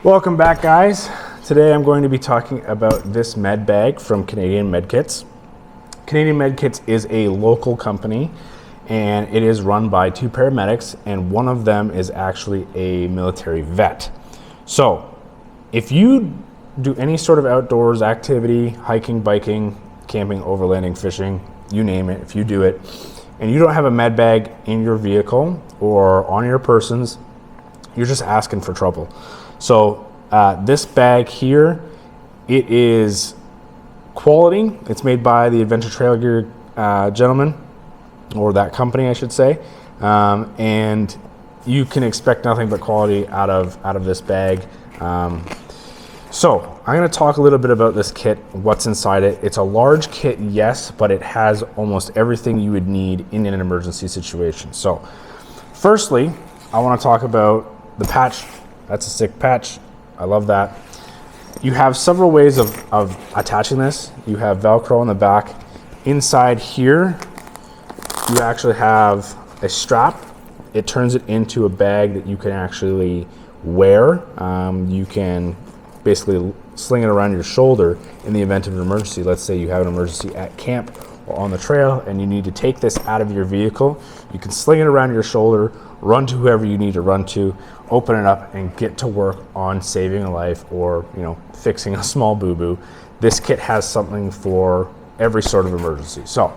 Welcome back, guys. Today I'm going to be talking about this med bag from Canadian Medkits. Canadian Medkits is a local company and it is run by two paramedics, and one of them is actually a military vet. So if you do any sort of outdoors activity, hiking, biking, camping, overlanding, fishing, you name it, if you do it, and you don't have a med bag in your vehicle or on your persons, you're just asking for trouble. So this bag here, it is quality. It's made by the Adventure Trail Gear gentleman, or that company, I should say, and you can expect nothing but quality out of this bag. So I'm going to talk a little bit about this kit, what's inside it. It's a large kit, yes, but it has almost everything you would need in an emergency situation. So firstly, I want to talk about the patch. That's a sick patch. I love that. You have several ways of attaching this. You have Velcro on the back. Inside here, you actually have a strap. It turns it into a bag that you can actually wear. You can basically sling it around your shoulder in the event of an emergency. Let's say you have an emergency at camp or on the trail and you need to take this out of your vehicle. You can sling it around your shoulder, run to whoever you need to run to, open it up, and get to work on saving a life or, fixing a small boo-boo. This kit has something for every sort of emergency. So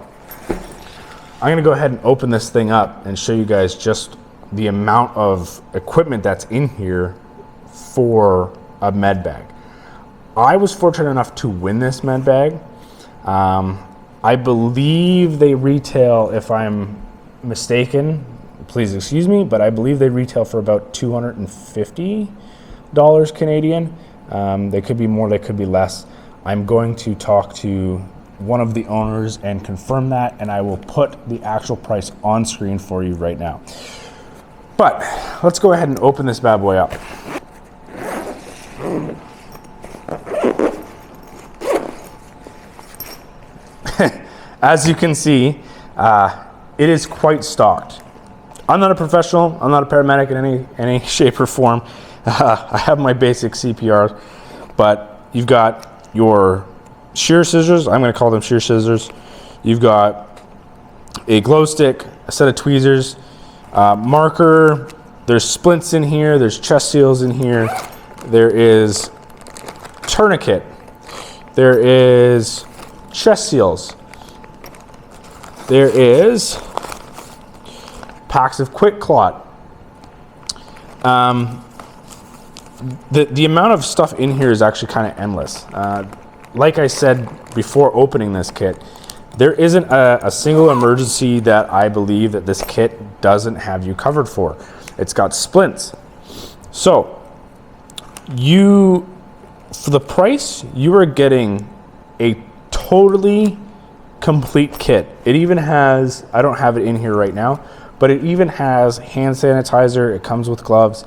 I'm gonna go ahead and open this thing up and show you guys just the amount of equipment that's in here for a med bag. I was fortunate enough to win this med bag. I believe they retail, if I'm mistaken, please excuse me, but I believe they retail for about $250 Canadian. They could be more, they could be less. I'm going to talk to one of the owners and confirm that, and I will put the actual price on screen for you right now. But let's go ahead and open this bad boy up. As you can see, it is quite stocked. I'm not a professional. I'm not a paramedic in any shape or form. I have my basic CPR, but you've got your shear scissors. I'm going to call them shear scissors. You've got a glow stick, a set of tweezers, marker. There's splints in here. There's chest seals in here. There is tourniquet. There is chest seals. There is packs of quick clot. The amount of stuff in here is actually kind of endless. Like I said before opening this kit, there isn't a single emergency that I believe that this kit doesn't have you covered for. It's got splints. So for the price, you are getting a totally complete kit. It even has, I don't have it in here right now, but it even has hand sanitizer. It comes with gloves.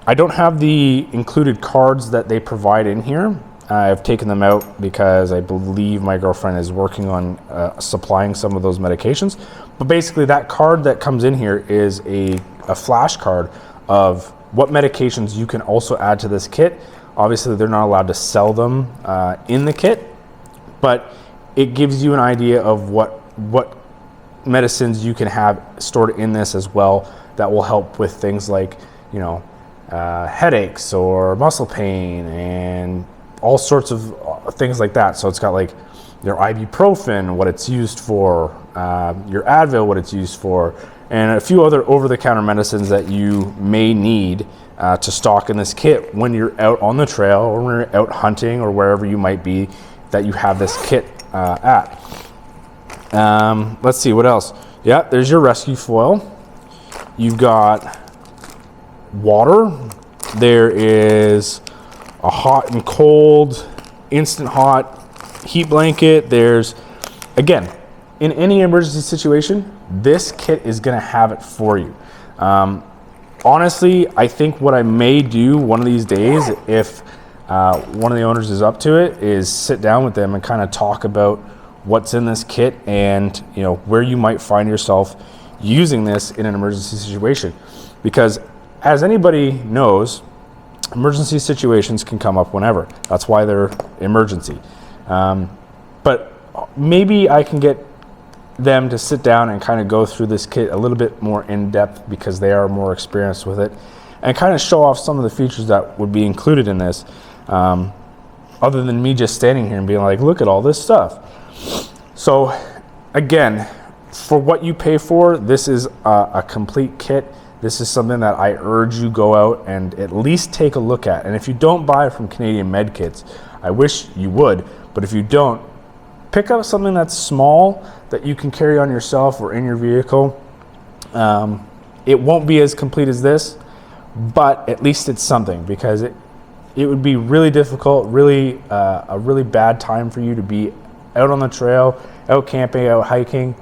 I don't have the included cards that they provide in here. I've taken them out because I believe my girlfriend is working on supplying some of those medications. But basically that card that comes in here is a flash card of what medications you can also add to this kit. Obviously they're not allowed to sell them in the kit, but it gives you an idea of what medicines you can have stored in this as well that will help with things like, headaches or muscle pain and all sorts of things like that. So it's got like your ibuprofen, what it's used for, your Advil, what it's used for, and a few other over-the-counter medicines that you may need to stock in this kit when you're out on the trail or when you're out hunting or wherever you might be that you have this kit at. Let's see what else. Yeah, there's your rescue foil. You've got water. There is a hot and cold, instant hot heat blanket. There's, again, in any emergency situation, this kit is going to have it for you. Honestly, I think what I may do one of these days, if one of the owners is up to it, is sit down with them and kind of talk about what's in this kit and where you might find yourself using this in an emergency situation. Because as anybody knows, emergency situations can come up whenever. That's why they're emergency. But maybe I can get them to sit down and kind of go through this kit a little bit more in depth because they are more experienced with it, and kind of show off some of the features that would be included in this, other than me just standing here and being like, look at all this stuff. So again, for what you pay for, this is a complete kit. This is something that I urge you go out and at least take a look at. And if you don't buy it from Canadian Medkits, I wish you would, but if you don't, pick up something that's small that you can carry on yourself or in your vehicle. It won't be as complete as this, but at least it's something, because it would be really difficult, really a really bad time for you to be out on the trail, out camping, out hiking,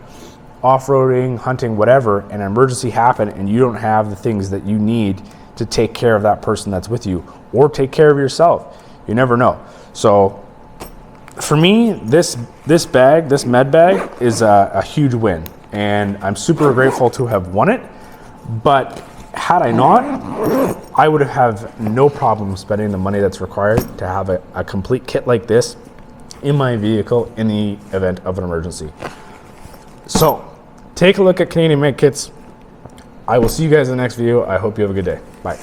off-roading, hunting, whatever, and an emergency happen and you don't have the things that you need to take care of that person that's with you, or take care of yourself. You never know. So for me, this bag, this med bag, is a huge win, and I'm super grateful to have won it. But had I not, I would have no problem spending the money that's required to have a complete kit like this in my vehicle in the event of an emergency. So take a look at Canadian Medkits. I will see you guys in the next video. I hope you have a good day. Bye.